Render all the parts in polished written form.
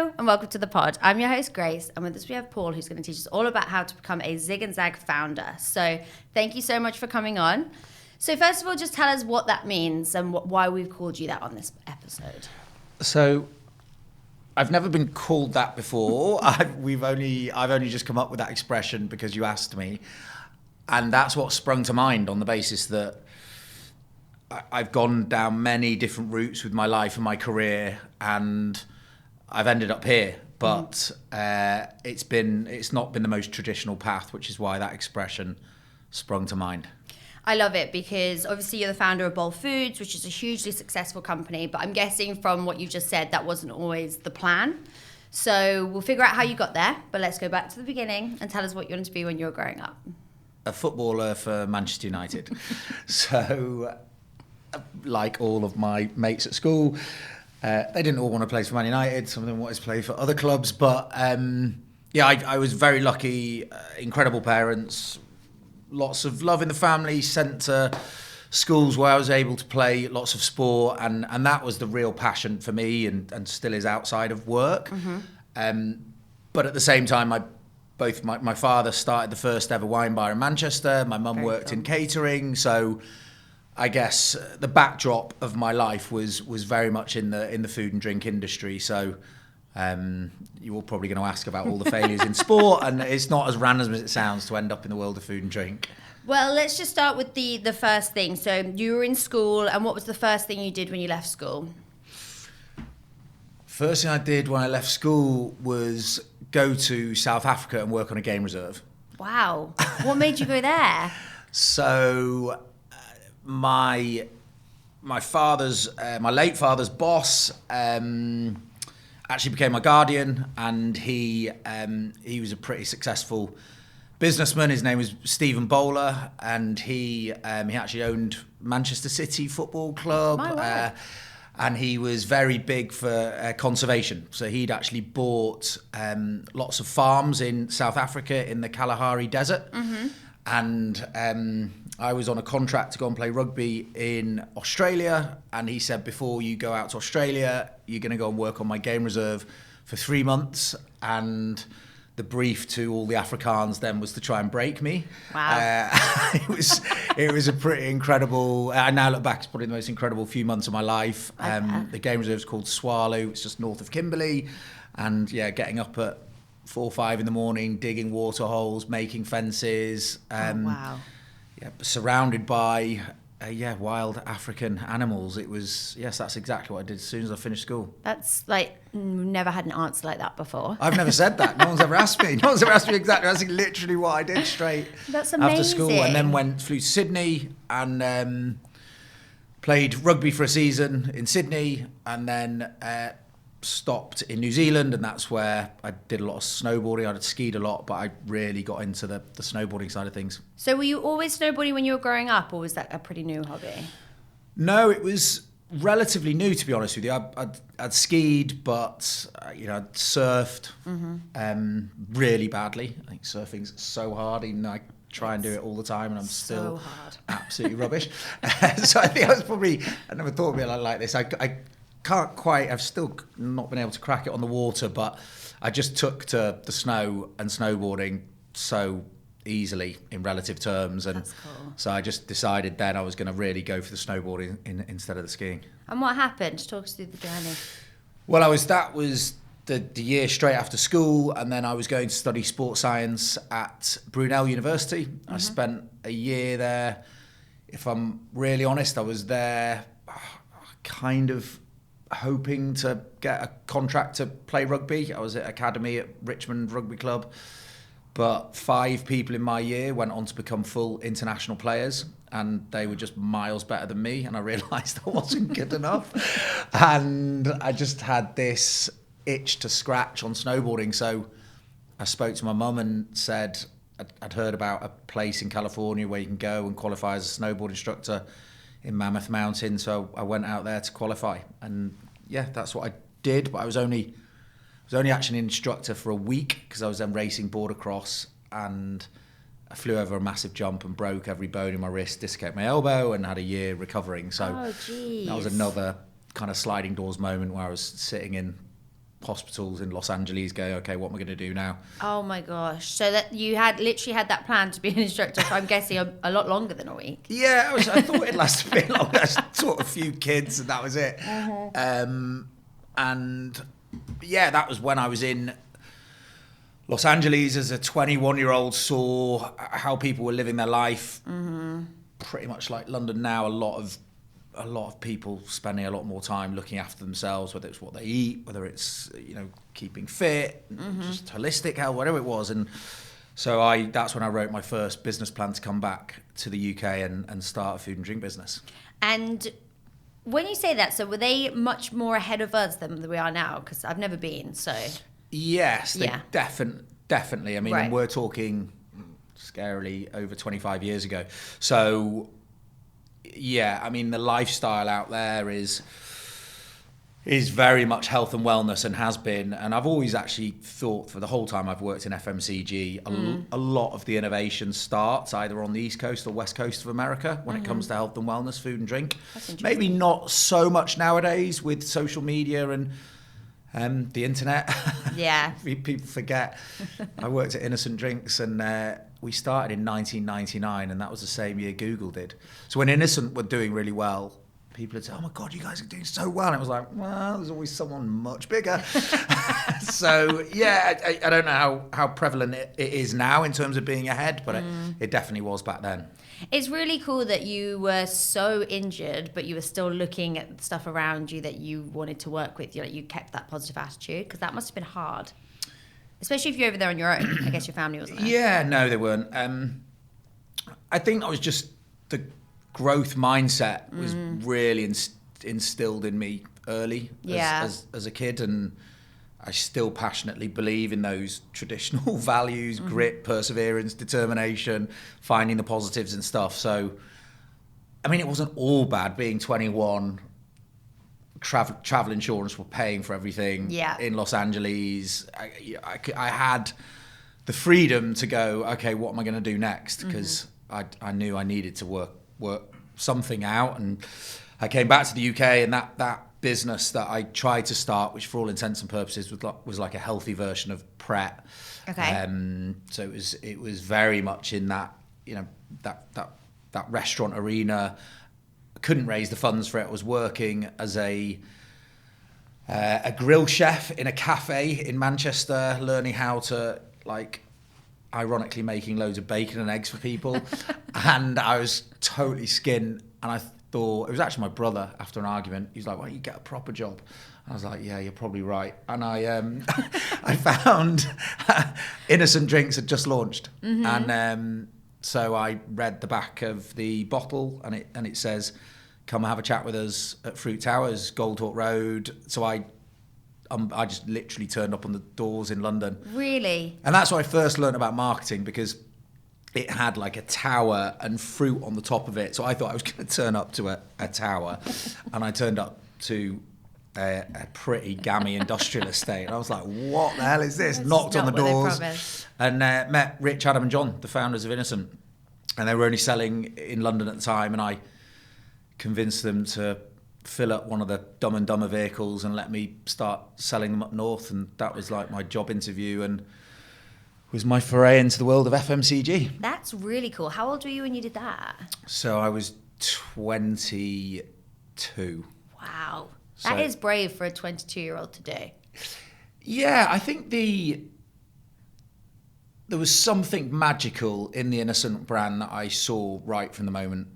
Hello and welcome to the pod. I'm your host Grace, and with us we have Paul, who's going to teach us all about how to become a zig-zag founder. So thank you so much for coming on. So first of all, just tell us what that means and why we've called you that on this episode. So I've never been called that before. I've only just come up with that expression because you asked me, and that's what sprung to mind on the basis that I've gone down many different routes with my life and my career, and I've ended up here. But it's not been the most traditional path, which is why that expression sprung to mind. I love it because obviously you're the founder of BOL Foods, which is a hugely successful company, but I'm guessing from what you've just said, that wasn't always the plan. So we'll figure out how you got there, but let's go back to the beginning and tell us what you wanted to be when you were growing up. A footballer for Manchester United. So, like all of my mates at school, they didn't all want to play for Man United. Some of them wanted to play for other clubs, but I was very lucky, incredible parents, lots of love in the family, sent to schools where I was able to play lots of sport, and that was the real passion for me, and still is outside of work. Mm-hmm. But at the same time, my father started the first ever wine bar in Manchester. My mum worked in catering, so I guess the backdrop of my life was very much in the food and drink industry. So you're probably going to ask about all the failures in sport, and it's not as random as it sounds to end up in the world of food and drink. Well, let's just start with the first thing. So you were in school, and what was the first thing you did when you left school? First thing I did when I left school was go to South Africa and work on a game reserve. Wow. What made you go there? So my late father's boss actually became my guardian, and he was a pretty successful businessman. His name was Stephen Bowler, and he actually owned Manchester City Football Club. My word. And he was very big for conservation. So he'd actually bought lots of farms in South Africa in the Kalahari Desert. Mm-hmm. And I was on a contract to go and play rugby in Australia. And he said, before you go out to Australia, you're going to go and work on my game reserve for 3 months. And the brief to all the Afrikaans then was to try and break me. Wow. It was a pretty incredible, I now look back, it's probably the most incredible few months of my life. The game reserve is called Swallow. It's just north of Kimberley. And yeah, getting up at 4 or 5 in the morning, digging water holes, making fences. Wow. Yeah, surrounded by wild African animals. That's exactly what I did as soon as I finished school. That's never had an answer like that before. I've never said that. No one's ever asked me. No one's ever asked me exactly. That's literally what I did straight That's amazing. After school. And then flew to Sydney and played rugby for a season in Sydney, and then stopped in New Zealand, and that's where I did a lot of snowboarding. I'd skied a lot, but I really got into the snowboarding side of things. So were you always snowboarding when you were growing up, or was that a pretty new hobby? No, it was relatively new, to be honest with you. I'd skied, but I'd surfed really badly. I think surfing's so hard, even though I try and do it all the time, and I'm still absolutely rubbish. So I think I never thought of it like this. I've still not been able to crack it on the water, but I just took to the snow and snowboarding so easily in relative terms, and That's cool. So I just decided then I was going to really go for the snowboarding instead of the skiing. And what happened? Talk us through the journey. Well, that was the year straight after school, and then I was going to study sports science at Brunel University. I spent a year there. If I'm really honest, I was there kind of hoping to get a contract to play rugby. I was at academy at Richmond Rugby Club, but 5 people in my year went on to become full international players, and they were just miles better than me, and I realised I wasn't good enough, and I just had this itch to scratch on snowboarding. So I spoke to my mum and said I'd heard about a place in California where you can go and qualify as a snowboard instructor in Mammoth Mountain, so I went out there to qualify, and yeah, that's what I did. But I was only actually an instructor for a week because I was then racing border cross, and I flew over a massive jump and broke every bone in my wrist, dislocated my elbow, and had a year recovering. So that was another kind of sliding doors moment where I was sitting in hospitals in Los Angeles going, okay, what am I going to do now? Oh my gosh. So that you had literally had that plan to be an instructor for, I'm guessing, a lot longer than a week. Yeah, I thought it'd last a bit longer. I taught a few kids and that was it. And yeah, that was when I was in Los Angeles as a 21-year-old, saw how people were living their life. Pretty much like London now, a lot of people spending a lot more time looking after themselves, whether it's what they eat, whether it's, you know, keeping fit, just holistic health, whatever it was. And so that's when I wrote my first business plan to come back to the UK and start a food and drink business. And when you say that, so were they much more ahead of us than we are now? Because I've never been, so... Yes, definitely. I mean, Right. and we're talking scarily over 25 years ago. So, yeah, I mean, the lifestyle out there is very much health and wellness and has been. And I've always actually thought for the whole time I've worked in FMCG, a lot of the innovation starts either on the East Coast or West Coast of America when it comes to health and wellness, food and drink. Maybe not so much nowadays with social media and the internet. Yeah. People forget. I worked at Innocent Drinks and we started in 1999 and that was the same year Google did. So when Innocent were doing really well, people would say, oh my God, you guys are doing so well. And it was like, well, there's always someone much bigger. So yeah, I don't know how prevalent it is now in terms of being ahead, but it definitely was back then. It's really cool that you were so injured, but you were still looking at the stuff around you that you wanted to work with. You kept that positive attitude, because that must have been hard. Especially if you're over there on your own. I guess your family wasn't there. Yeah, no, they weren't. I think that was just the growth mindset was really instilled in me early as a kid, and I still passionately believe in those traditional values: grit, perseverance, determination, finding the positives and stuff. So, I mean, it wasn't all bad being 21. Travel insurance were paying for everything in Los Angeles. I had the freedom to go, okay, what am I going to do next? Because I knew I needed to work something out. And I came back to the UK, and that business that I tried to start, which for all intents and purposes was like a healthy version of Pret. Okay. So it was very much in that, you know, that restaurant arena. Couldn't raise the funds for it. I was working as a grill chef in a cafe in Manchester, learning how to, like, ironically making loads of bacon and eggs for people. And I was totally skint. And I thought, it was actually my brother after an argument. He was like, why don't you get a proper job? I was like, yeah, you're probably right. And I found Innocent Drinks had just launched. And so I read the back of the bottle, and it says, come and have a chat with us at Fruit Towers, Goldhawk Road. So I just literally turned up on the doors in London. Really? And that's when I first learned about marketing, because it had like a tower and fruit on the top of it. So I thought I was going to turn up to a tower, and I turned up to a pretty gammy industrial estate. And I was like, what the hell is this? That's Knocked on the not what they doors and met Rich, Adam and John, the founders of Innocent. And they were only selling in London at the time, and I convinced them to fill up one of the Dumb and Dumber vehicles and let me start selling them up north. And that was like my job interview and was my foray into the world of FMCG. That's really cool. How old were you when you did that? So I was 22. Wow. That is brave for a 22-year-old to do. Yeah, I think there was something magical in the Innocent brand that I saw right from the moment.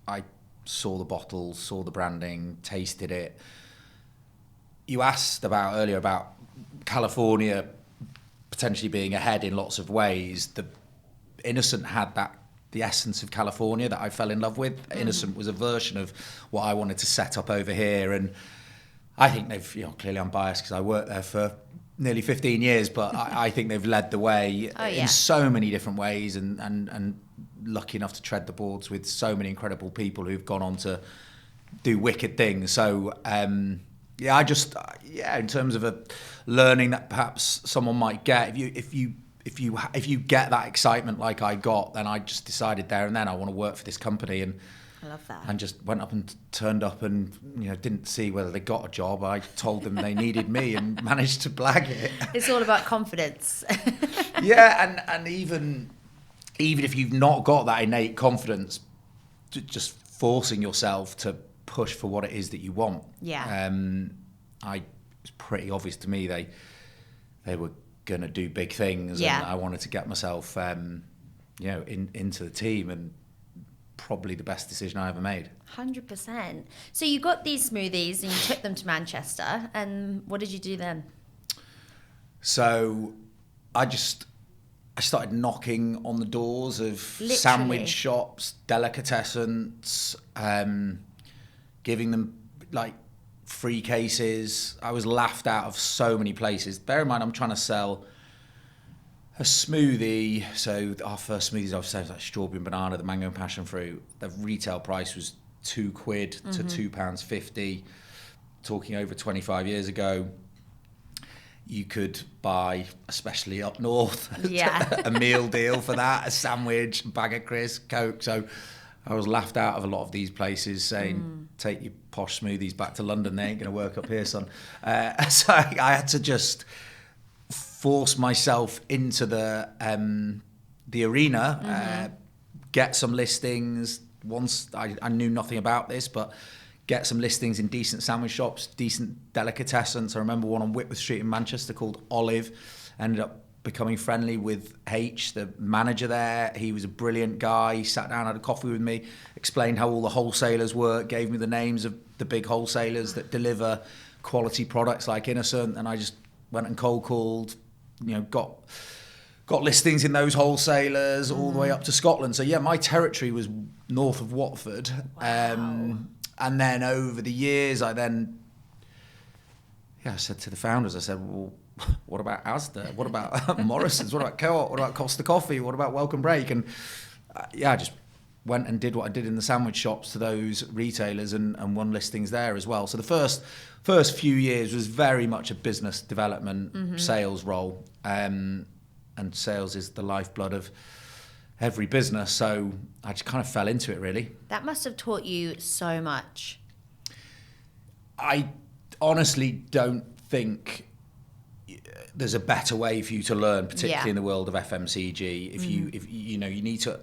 I saw the bottles, saw the branding, tasted it. You asked earlier about California potentially being ahead in lots of ways. The Innocent had the essence of California that I fell in love with. Innocent was a version of what I wanted to set up over here, and I think they've, clearly I'm biased because I worked there for nearly 15 years, but I think they've led the way in so many different ways, and lucky enough to tread the boards with so many incredible people who've gone on to do wicked things. So in terms of a learning that perhaps someone might get, if you get that excitement like I got, then I just decided there and then I want to work for this company. And I love that. And just went up and turned up and, didn't see whether they got a job. I told them they needed me and managed to blag it. It's all about confidence. Yeah, and even if you've not got that innate confidence, just forcing yourself to push for what it is that you want. Yeah. It's pretty obvious to me they were going to do big things, Yeah. and I wanted to get myself, into the team, and probably the best decision I ever made. 100%. So you got these smoothies and you took them to Manchester, and what did you do then? So I started knocking on the doors of Literally. sandwich shops, delicatessens, giving them like free cases. I was laughed out of so many places. Bear in mind, I'm trying to sell a smoothie. So our first smoothies I've said, like strawberry and banana, the mango and passion fruit. The retail price was £2 to £2.50. Talking over 25 years ago, you could buy, especially up north, Yeah. a meal deal for that, a sandwich, a bag of crisps, Coke. So I was laughed out of a lot of these places saying, take your posh smoothies back to London. They ain't going to work up here, son. So I had to just force myself into the arena, get some listings. Once I knew nothing about this, but get some listings in decent sandwich shops, decent delicatessens. I remember one on Whitworth Street in Manchester called Olive. Ended up becoming friendly with H, the manager there. He was a brilliant guy. He sat down, had a coffee with me, explained how all the wholesalers work, gave me the names of the big wholesalers that deliver quality products like Innocent, and I just went and cold called, got listings in those wholesalers all the way up to Scotland. So yeah, my territory was north of Watford. Wow. And then over the years, I said to the founders, I said, well, what about Asda? What about Morrison's? What about Co-op? What about Costa Coffee? What about Welcome Break? And I just went and did what I did in the sandwich shops to those retailers and won listings there as well. So the first few years was very much a business development sales role. And sales is the lifeblood of every business. So I just kind of fell into it, really. That must have taught you so much. I honestly don't think there's a better way for you to learn, particularly in the world of FMCG.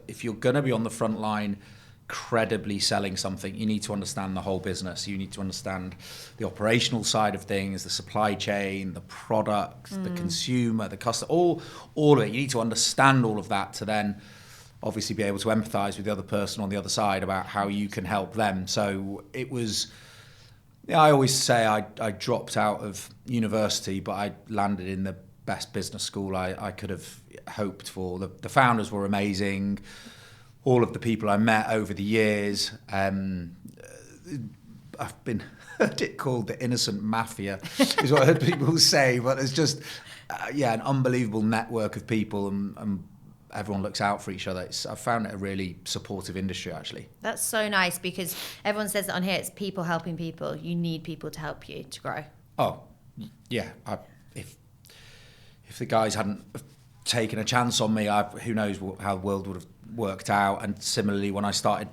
If you're going to be on the front line credibly selling something, you need to understand the whole business. You need to understand the operational side of things, the supply chain, the product, the consumer, the customer, all of it. You need to understand all of that to then obviously be able to empathize with the other person on the other side about how you can help them. So it was, I always say I dropped out of university, but I landed in the best business school I could have hoped for. The founders were amazing. All of the people I met over the years, I've been heard it called the innocent mafia, is what I heard people say. But it's just, an unbelievable network of people, and everyone looks out for each other. I've found it a really supportive industry, actually. That's so nice, because everyone says that on here, it's people helping people. You need people to help you to grow. Oh, yeah. If the guys hadn't taken a chance on me, who knows how the world would have worked out. And similarly, when I started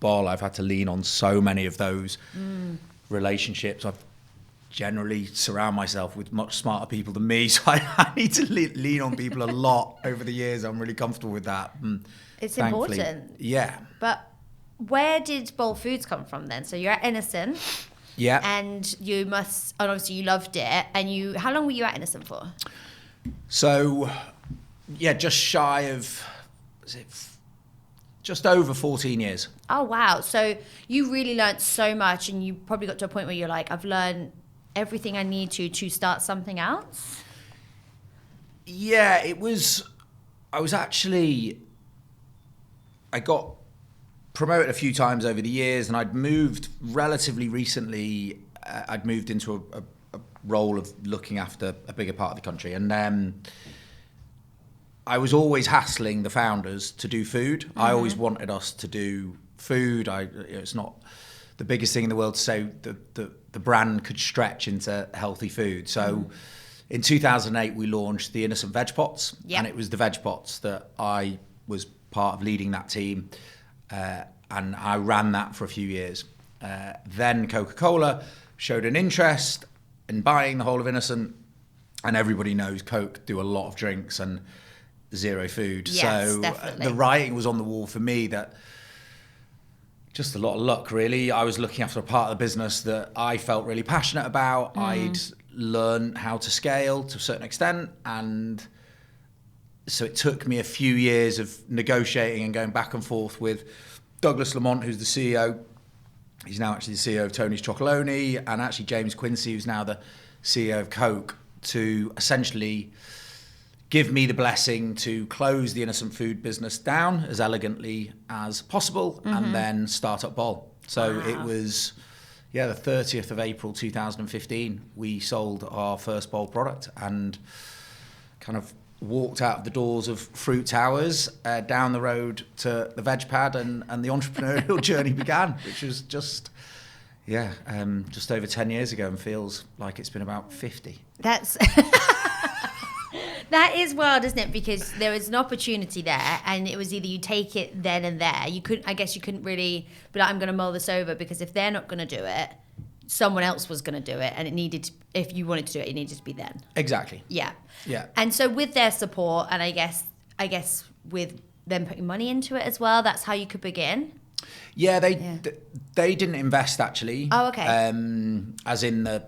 BOL, I've had to lean on so many of those relationships. I've generally surround myself with much smarter people than me, so I need to lean on people a lot over the years. I'm really comfortable with that. It's thankfully, important. Yeah. But where did BOL Foods come from then? So you're at Innocent. Yeah. And obviously you loved it. And how long were you at Innocent for? So, just shy of, just over 14 years. Oh, wow. So you really learned so much, and you probably got to a point where you're like, I've learned everything I need to start something else? Yeah, I got promoted a few times over the years, and I'd moved relatively recently. I'd moved into a role of looking after a bigger part of the country, and I was always hassling the founders to do food. I always wanted us to do food. It's not the biggest thing in the world to say the brand could stretch into healthy food. So in 2008, we launched the Innocent Veg Pots, and it was the Veg Pots that I was part of leading that team. and I ran that for a few years. Then Coca-Cola showed an interest in buying the whole of Innocent, and everybody knows Coke do a lot of drinks and zero food. Yes, so definitely. The writing was on the wall for me that just a lot of luck, really. I was looking after a part of the business that I felt really passionate about. I'd learned how to scale to a certain extent, and so it took me a few years of negotiating and going back and forth with Douglas Lamont, who's the CEO. He's now actually the CEO of Tony's Chocolonely, and actually James Quincy, who's now the CEO of Coke, to essentially give me the blessing to close the Innocent Food business down as elegantly as possible and then start up BOL. So it was, the 30th of April 2015, we sold our first BOL product and kind of walked out of the doors of Fruit Towers, down the road to the veg pad, and the entrepreneurial journey began, which was just over 10 years ago, and feels like it's been about 50. That's that is wild, isn't it? Because there was an opportunity there, and it was either you take it then and there. You couldn't really be like, I'm going to mull this over, because if they're not going to do it, someone else was going to do it, and it needed. If you wanted to do it, it needed to be then. Exactly. Yeah. Yeah. And so with their support, and I guess with them putting money into it as well, that's how you could begin. Yeah, they didn't invest, actually. Oh, okay. As in the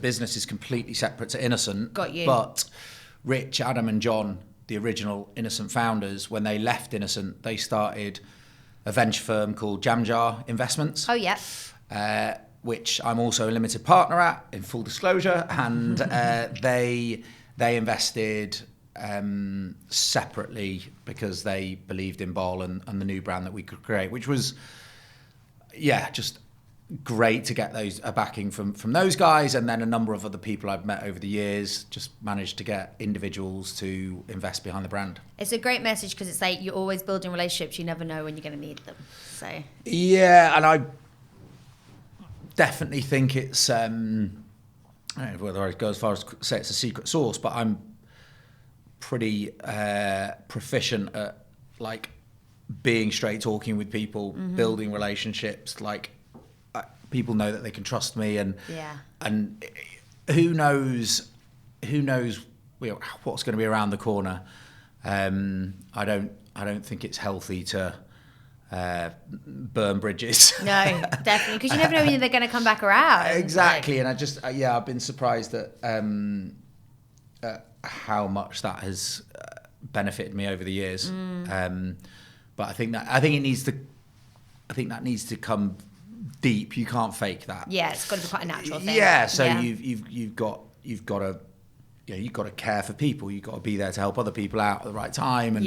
business is completely separate to Innocent. Got you. But Rich, Adam and John, the original Innocent founders, when they left Innocent, they started a venture firm called Jam Jar Investments. Oh, yeah. Which I'm also a limited partner at, in full disclosure. And they invested separately because they believed in BOL and the new brand that we could create, which was, just great to get those backing from those guys. And then a number of other people I've met over the years just managed to get individuals to invest behind the brand. It's a great message, because it's like you're always building relationships. You never know when you're going to need them. So yeah, and I definitely think it's I don't know whether I go as far as to say it's a secret sauce, but I'm pretty proficient at like being straight talking with people, building relationships. Like people know that they can trust me, and who knows what's going to be around the corner. I don't think it's healthy to burn bridges. No, definitely, because you never know when they're going to come back around. Exactly, and I just I've been surprised at how much that has benefited me over the years. But I think that needs to come deep. You can't fake that. Yeah, it's got to be quite a natural thing. Yeah, so you've got to care for people. You've got to be there to help other people out at the right time. And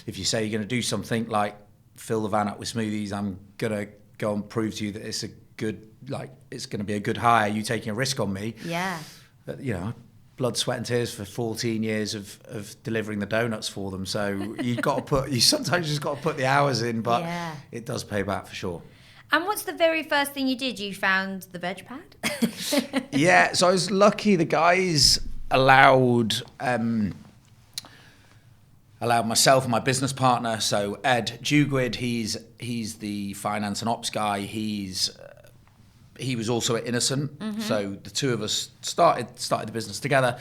if you say you're going to do something like fill the van up with smoothies, I'm going to go and prove to you that it's it's going to be a good hire. You taking a risk on me. Yeah. But, blood, sweat and tears for 14 years of delivering the donuts for them. So you sometimes just got to put the hours in, but it does pay back for sure. And what's the very first thing you did? You found the veg pad? Yeah, so I was lucky. The guys allowed myself and my business partner, so Ed Dugwid, he's the finance and ops guy. He was also at Innocent, so the two of us started the business together,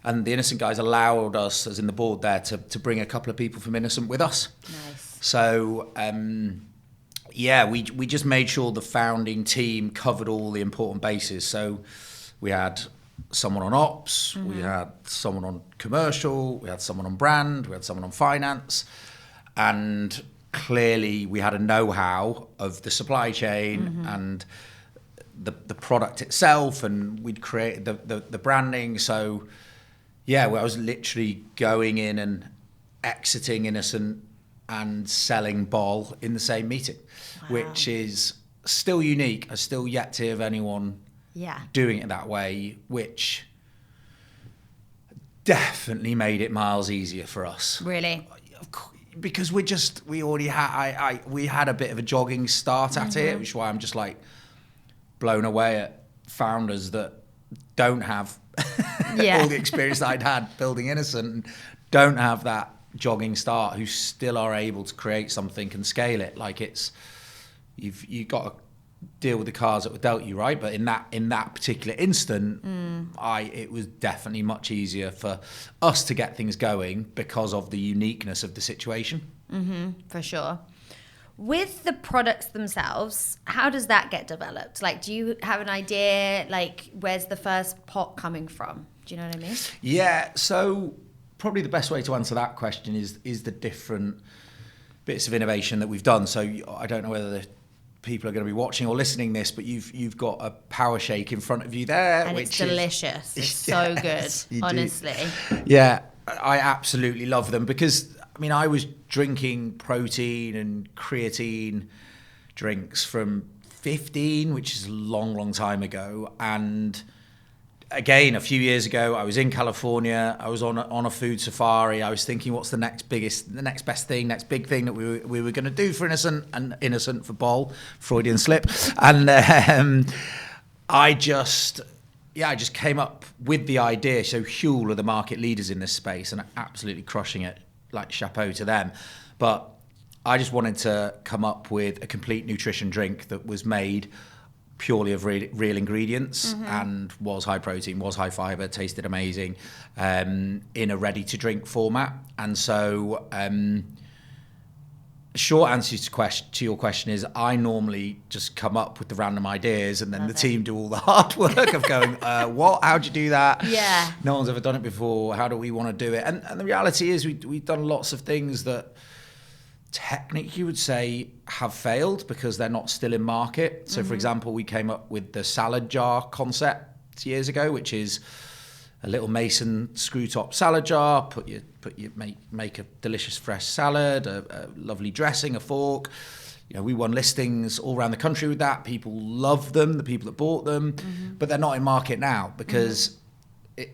and the Innocent guys allowed us, as in the board there, to bring a couple of people from Innocent with us. Nice. So we just made sure the founding team covered all the important bases. So we had someone on ops, we had someone on commercial, we had someone on brand, we had someone on finance, and clearly we had a know-how of the supply chain and the product itself, and we'd created the branding. So I was literally going in and exiting Innocent and selling BOL in the same meeting, which is still unique. I still yet to hear of anyone doing it that way, which definitely made it miles easier for us. Really? Because we already had we had a bit of a jogging start at it, which is why I'm just like blown away at founders that don't have all the experience that I'd had building Innocent, and don't have that jogging start who still are able to create something and scale it. Like you've got to deal with the cards that were dealt you, right? But in that particular instant, it was definitely much easier for us to get things going because of the uniqueness of the situation. For sure. With the products themselves, how does that get developed? Like, do you have an idea, like, where's the first pot coming from? Do you know what I mean? Yeah, so probably the best way to answer that question is the different bits of innovation that we've done. So I don't know whether the people are going to be watching or listening this, but you've got a power shake in front of you there. And it's delicious. It's so good, honestly. Yeah, I absolutely love them because, I mean, I was drinking protein and creatine drinks from 15, which is a long, long time ago. And again, a few years ago, I was in California. I was on a food safari. I was thinking, what's the next big thing that we were going to do for innocent for BOL, Freudian slip. And I just came up with the idea. So Huel are the market leaders in this space and are absolutely crushing it. Like, chapeau to them. But I just wanted to come up with a complete nutrition drink that was made purely of real ingredients and was high protein, was high fiber, tasted amazing, in a ready to drink format. And so short answer to your question is I normally just come up with the random ideas and then the team do all the hard work of going, what? How'd you do that? Yeah. No one's ever done it before. How do we want to do it? And the reality is we've done lots of things that technically you would say have failed because they're not still in market. So for example, we came up with the salad jar concept years ago, which is a little mason screw top salad jar, make a delicious fresh salad, a lovely dressing, a fork. You know, we won listings all around the country with that. People love them, the people that bought them, but they're not in market now because it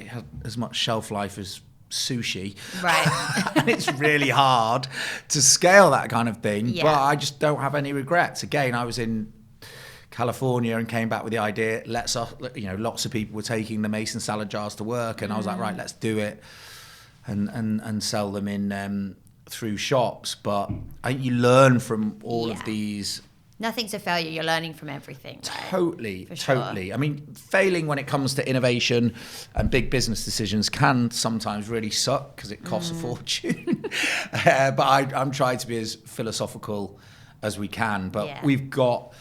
has as much shelf life as sushi. Right. And it's really hard to scale that kind of thing. Yeah. But I just don't have any regrets. Again, I was in California and came back with the idea. Lots of people were taking the mason salad jars to work, and I was like, right, let's do it and sell them in through shops. But I think you learn from all of these. Nothing's a failure. You're learning from everything. Right? Totally. Sure. I mean, failing when it comes to innovation and big business decisions can sometimes really suck because it costs a fortune. But I'm trying to be as philosophical as we can. But we've got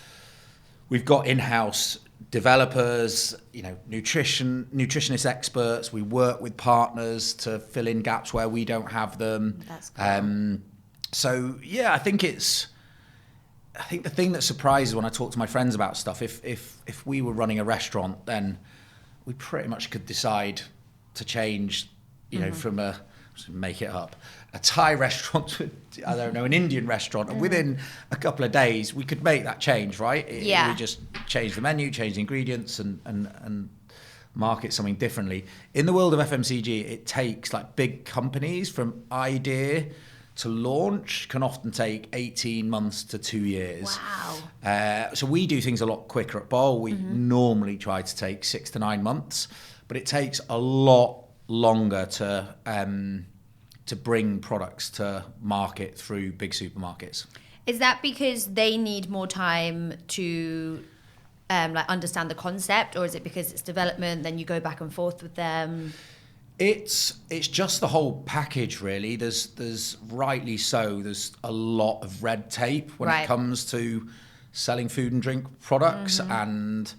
in-house developers, nutritionist experts. We work with partners to fill in gaps where we don't have them. That's cool. So yeah, I think the thing that surprises when I talk to my friends about stuff, if we were running a restaurant, then we pretty much could decide to change, from make it up, a Thai restaurant to, I don't know, an Indian restaurant. And within a couple of days, we could make that change, right? We just change the menu, change the ingredients and market something differently. In the world of FMCG, it takes like big companies from idea to launch can often take 18 months to 2 years. Wow. So we do things a lot quicker at BOL. We normally try to take 6 to 9 months, but it takes a lot longer to bring products to market through big supermarkets. Is that because they need more time to understand the concept, or is it because it's development, then you go back and forth with them? It's just the whole package, really. There's rightly so. There's a lot of red tape when it comes to selling food and drink products, and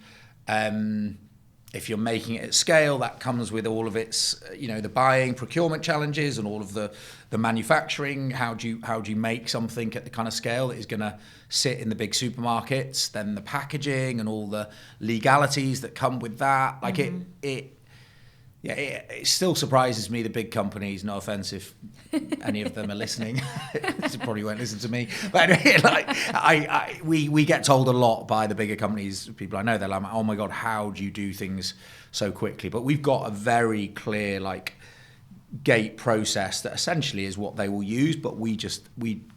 if you're making it at scale, that comes with all of its, the buying, procurement challenges, and all of the manufacturing. How do you make something at the kind of scale that is going to sit in the big supermarkets? Then the packaging and all the legalities that come with that. Like it still surprises me, the big companies, no offense if any of them are listening, they probably won't listen to me. But anyway, we get told a lot by the bigger companies, people I know, they're like, oh my God, how do you do things so quickly? But we've got a very clear gate process that essentially is what they will use, but we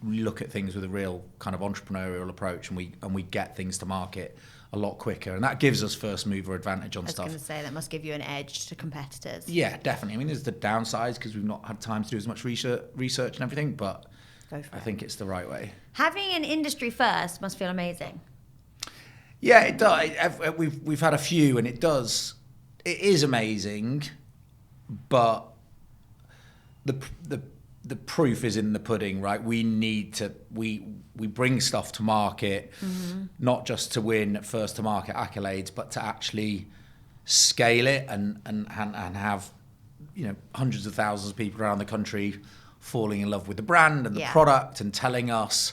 look at things with a real kind of entrepreneurial approach, and we get things to market a lot quicker, and that gives us first mover advantage on stuff. I was going to say, that must give you an edge to competitors. Yeah, definitely. I mean, there's the downsides because we've not had time to do as much research and everything, but I think it's the right way. Having an industry first must feel amazing. Yeah, it does. We've had a few, and it is amazing, but the proof is in the pudding, right? We need to we bring stuff to market, not just to win first to market accolades, but to actually scale it and have, you know, hundreds of thousands of people around the country falling in love with the brand and the product and telling us.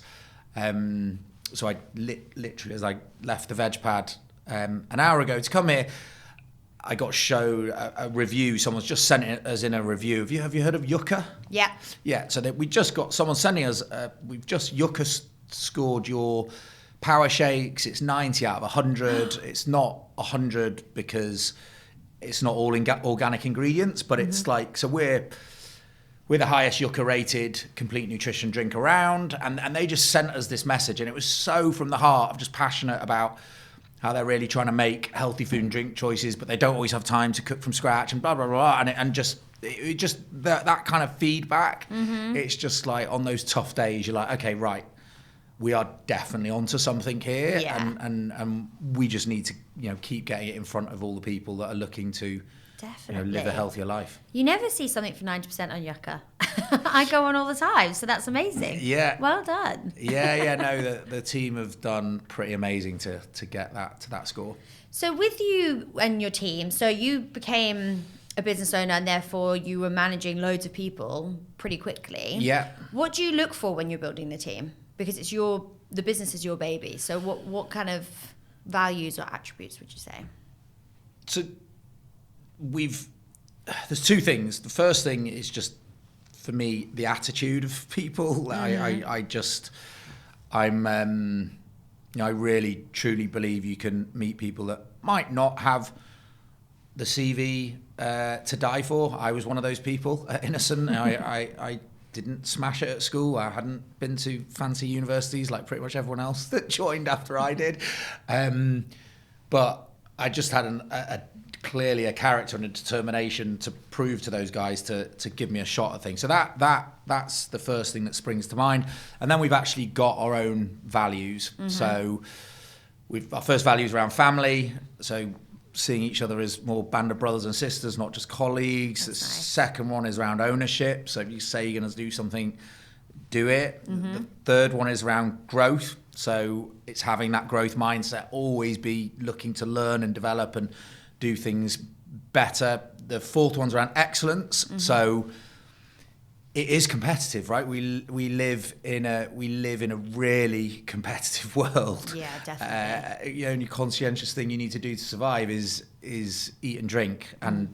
So I literally, as I left the veg pad an hour ago to come here, I got showed a review. Someone's just sent us in a review. Have you heard of Yucca? Yeah. Yeah. So we just got someone sending us. We've just Yucca scored your power shakes. It's 90 out of 100. It's not 100 because it's not all organic ingredients, but it's like, so we're the highest Yucca rated complete nutrition drink around, and they just sent us this message, and it was so from the heart of just passionate about how they're really trying to make healthy food and drink choices, but they don't always have time to cook from scratch and blah, blah, blah. And just that kind of feedback, it's just like on those tough days, you're like, okay, right, we are definitely onto something here. Yeah. And we just need to, you know, keep getting it in front of all the people that are looking to, you know, live a healthier life. You never see something for 90% on Yucca. I go on all the time, so that's amazing. Yeah. Well done. No, the team have done pretty amazing to get that to that score. So with you and your team, so you became a business owner and therefore you were managing loads of people pretty quickly. Yeah. What do you look for when you're building the team? Because it's the business is your baby. So what kind of values or attributes would you say? So there's two things. The first thing is just, for me, the attitude of people. I really truly believe you can meet people that might not have the CV to die for. I was one of those people at Innocent. I didn't smash it at school. I hadn't been to fancy universities like pretty much everyone else that joined after I did. But I just had clearly a character and a determination to prove to those guys to give me a shot at things. So that's the first thing that springs to mind. And then we've actually got our own values. So our first value is around family. So seeing each other as more band of brothers and sisters, not just colleagues. That's the nice. Second one is around ownership. So if you say you're going to do something, do it. The third one is around growth. So it's having that growth mindset, always be looking to learn and develop and do things better. The fourth one's around excellence. So it is competitive, right? We live in a really competitive world. Yeah, definitely. The only conscientious thing you need to do to survive is eat and drink, and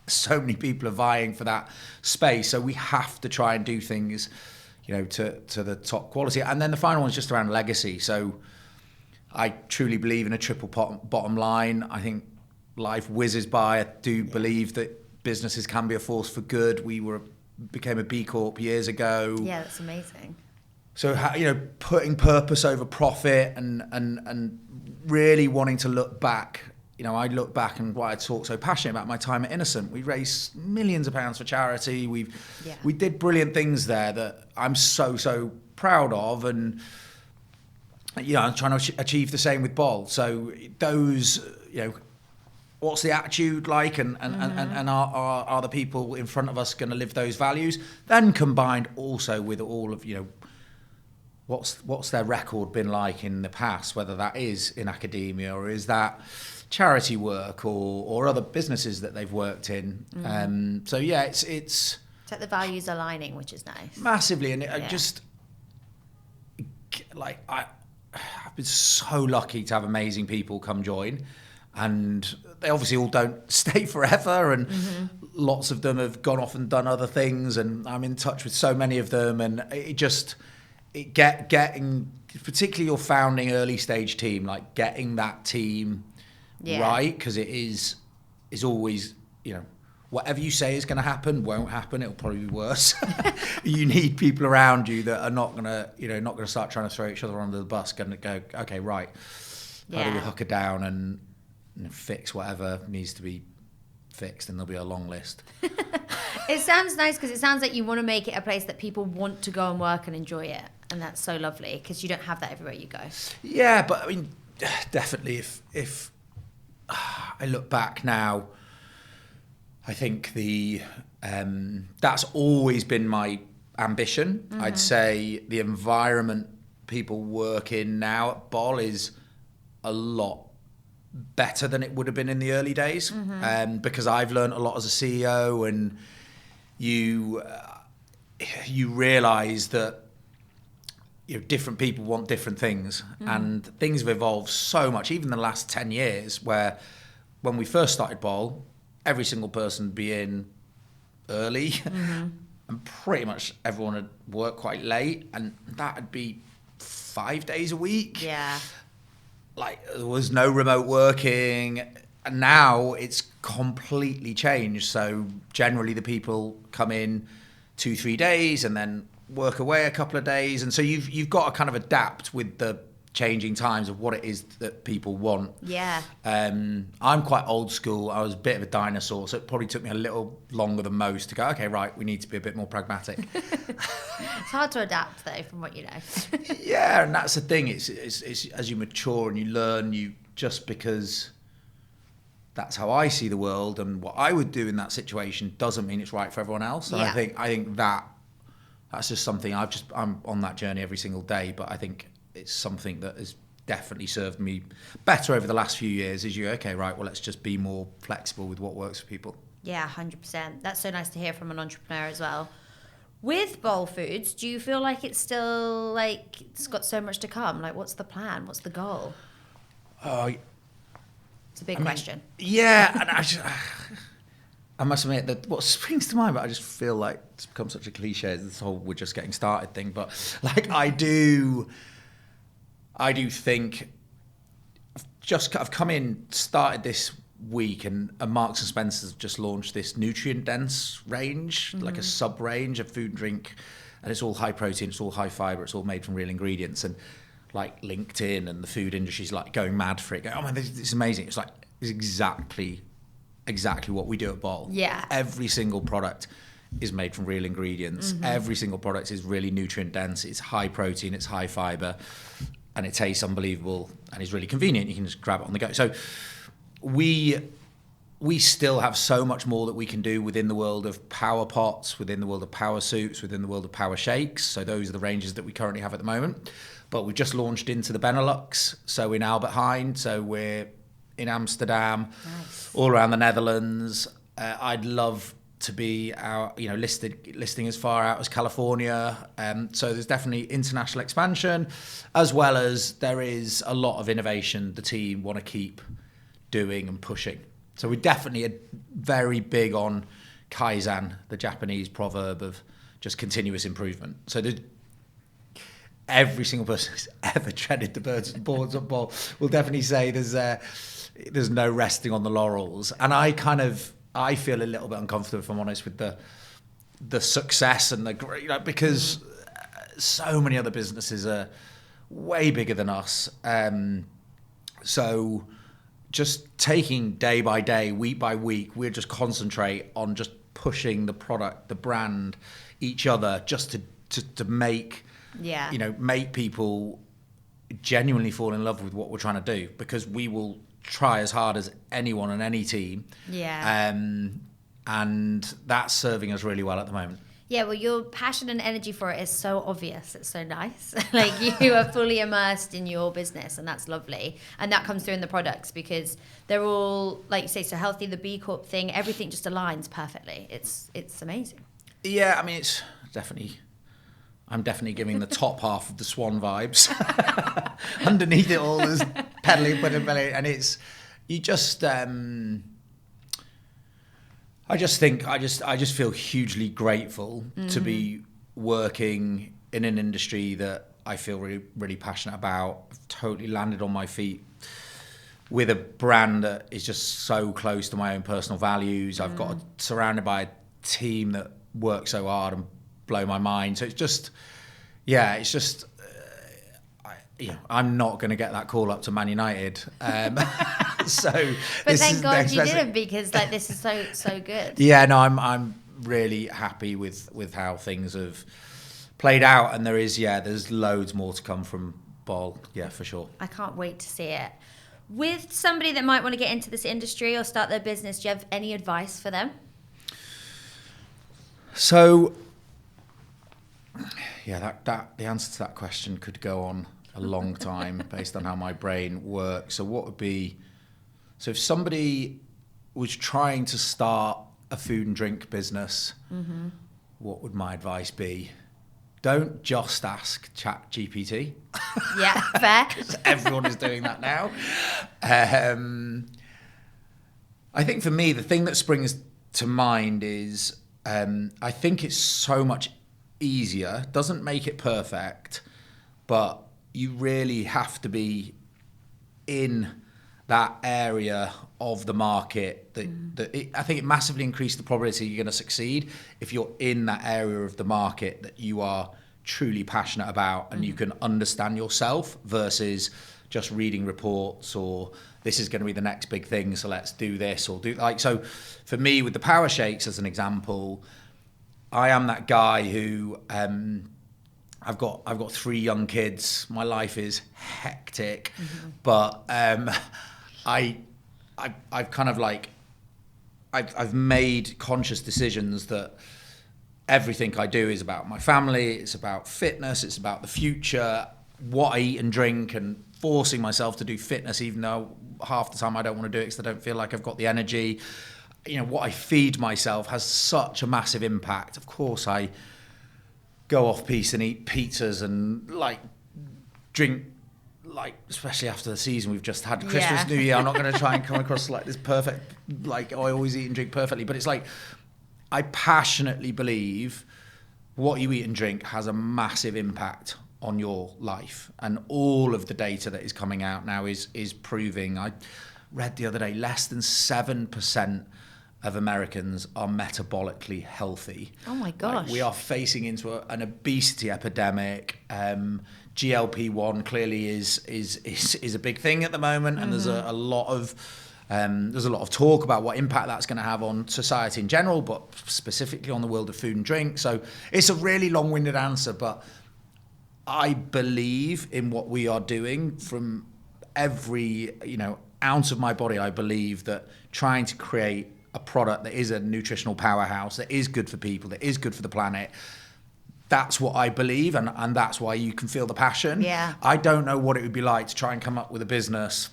so many people are vying for that space. So we have to try and do things, you know, to the top quality. And then the final one is just around legacy. So I truly believe in a triple bottom line. I think life whizzes by. I do believe that businesses can be a force for good. We became a B Corp years ago. Yeah, that's amazing. So, you know, putting purpose over profit and really wanting to look back. You know, I look back and why I talk so passionate about my time at Innocent. We raised millions of pounds for charity. We did brilliant things there that I'm so proud of, and you know, I'm trying to achieve the same with BOL. So those, you know, what's the attitude like, and are the people in front of us going to live those values? Then combined also with all of, you know, what's their record been like in the past, whether that is in academia or is that charity work or other businesses that they've worked in. So yeah, it's like the values aligning, which is nice. Massively, and I just like I've been so lucky to have amazing people come join. And they obviously all don't stay forever, and lots of them have gone off and done other things, and I'm in touch with so many of them, and getting particularly your founding early stage team, like getting that team right, because it is always, you know, whatever you say is going to happen won't happen. It'll probably be worse. You need people around you that are not going to start trying to throw each other under the bus, going to go, okay, right, How do we Yeah. hunker down and fix whatever needs to be fixed, and there'll be a long list. It sounds nice because it sounds like you want to make it a place that people want to go and work and enjoy it. And that's so lovely because you don't have that everywhere you go. Yeah, but I mean, definitely if I look back now, I think that's always been my ambition. I'd say the environment people work in now at BOL is a lot better than it would have been in the early days, because I've learned a lot as a CEO, and you realise that different people want different things, and things have evolved so much, even the last 10 years, where when we first started BOL, every single person would be in early, and pretty much everyone would work quite late, and that would be 5 days a week. Yeah. Like, there was no remote working, and now it's completely changed. So generally the people come in 2-3 days and then work away a couple of days, and so you've got to kind of adapt with the changing times of what it is that people want. Yeah. I'm quite old school. I was a bit of a dinosaur, so it probably took me a little longer than most to go, okay, right, we need to be a bit more pragmatic. It's hard to adapt though, from what you know. Yeah, and that's the thing. It's as you mature and you learn, just because that's how I see the world, and what I would do in that situation doesn't mean it's right for everyone else. And Yeah. I think that's just something I'm on that journey every single day. But I think it's something that has definitely served me better over the last few years. Is okay, right? Well, let's just be more flexible with what works for people. Yeah, 100%. That's so nice to hear from an entrepreneur as well. With BOL Foods, do you feel like it's still like it's got so much to come? Like, what's the plan? What's the goal? It's a big question. Yeah, and I must admit that what springs to mind, but I just feel like it's become such a cliche, this whole "we're just getting started" thing. But like, I do think I've come in, started this week, and Marks and Spencer's just launched this nutrient dense range, like a sub range of food and drink, and it's all high protein, it's all high fiber, it's all made from real ingredients, and like LinkedIn and the food industry's like going mad for it. Going, oh man, this is amazing. It's exactly what we do at BOL. Yeah. Every single product is made from real ingredients. Every single product is really nutrient dense. It's high protein, it's high fiber, and it tastes unbelievable, and it's really convenient. You can just grab it on the go. So we still have so much more that we can do within the world of power pots, within the world of power soups, within the world of power shakes. So those are the ranges that we currently have at the moment. But we've just launched into the Benelux. So in Albert Heijn, so we're in Amsterdam, Nice. all around the Netherlands. I'd love to be listing as far out as California. So there's definitely international expansion, as well as there is a lot of innovation the team want to keep doing and pushing. So we definitely are very big on Kaizen, the Japanese proverb of just continuous improvement. So every single person who's ever treaded the boards at BOL will definitely say there's no resting on the laurels. And I feel a little bit uncomfortable, if I'm honest, with the success and because so many other businesses are way bigger than us. So just taking day by day, week by week, we'll just concentrate on just pushing the product, the brand, each other, just to make make people genuinely fall in love with what we're trying to do, because we will try as hard as anyone on any team. Yeah. And that's serving us really well at the moment. Yeah, well, your passion and energy for it is so obvious. It's so nice. Like, you are fully immersed in your business, and that's lovely. And that comes through in the products, because they're all, like you say, so healthy. The B Corp thing, everything just aligns perfectly. It's amazing. Yeah, I mean, it's definitely... I'm definitely giving the top half of the Swan vibes. Underneath it all, there's pedaling, and it's... You just... I just feel hugely grateful to be working in an industry that I feel really, really passionate about. I've totally landed on my feet with a brand that is just so close to my own personal values. I've got surrounded by a team that work so hard and blow my mind. So it's just I'm not going to get that call up to Man United. So, but thank God you didn't, because like this is so good. Yeah, no, I'm really happy with how things have played out, and there's loads more to come from BOL. Yeah, for sure. I can't wait to see it. With somebody that might want to get into this industry or start their business, do you have any advice for them? So, yeah, that the answer to that question could go on a long time based on how my brain works. So what would be, so if somebody was trying to start a food and drink business, what would my advice be? Don't just ask ChatGPT. Yeah, fair. Because everyone is doing that now. I think for me, the thing that springs to mind is I think it's so much easier. Doesn't make it perfect, but you really have to be in that area of the market I think it massively increased the probability you're going to succeed if you're in that area of the market that you are truly passionate about and you can understand yourself, versus just reading reports or this is going to be the next big thing, so let's do this or do like. So for me, with the power shakes as an example, I am that guy who I've got 3 young kids. My life is hectic, but I've kind of like I've made conscious decisions that everything I do is about my family. It's about fitness. It's about the future, what I eat and drink, and forcing myself to do fitness, even though half the time I don't want to do it because I don't feel like I've got the energy. What I feed myself has such a massive impact. Of course, I go off piece and eat pizzas and like drink, like especially after the season we've just had, Christmas, New Year. I'm not going to try and come across like this perfect, like I always eat and drink perfectly, but it's like I passionately believe what you eat and drink has a massive impact on your life, and all of the data that is coming out now is proving. I read the other day less than 7% of Americans are metabolically healthy. Oh my gosh. Like, we are facing into an obesity epidemic. GLP-1 clearly is a big thing at the moment, and there's a lot of talk about what impact that's going to have on society in general, but specifically on the world of food and drink. So it's a really long-winded answer, but I believe in what we are doing from every ounce of my body. I believe that trying to create a product that is a nutritional powerhouse, that is good for people, that is good for the planet, that's what I believe, and that's why you can feel the passion. Yeah. I don't know what it would be like to try and come up with a business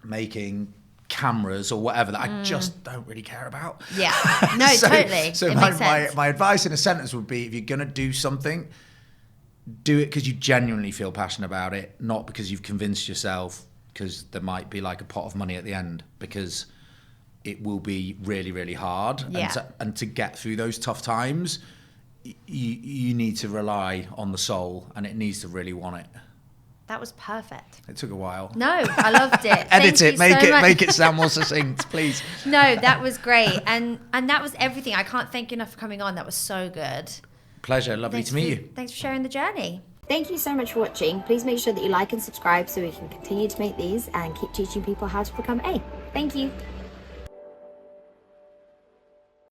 making cameras or whatever that I just don't really care about. Yeah, no, totally. So my advice in a sentence would be, if you're going to do something, do it because you genuinely feel passionate about it, not because you've convinced yourself, because there might be like a pot of money at the end, because it will be really, really hard. Yeah. And to get through those tough times, you need to rely on the soul, and it needs to really want it. That was perfect. It took a while. No, I loved it. Edit it, make it sound more succinct, please. No, that was great. And that was everything. I can't thank you enough for coming on. That was so good. Pleasure. Lovely to meet you. Thanks for sharing the journey. Thank you so much for watching. Please make sure that you like and subscribe so we can continue to make these and keep teaching people how to become A. Thank you.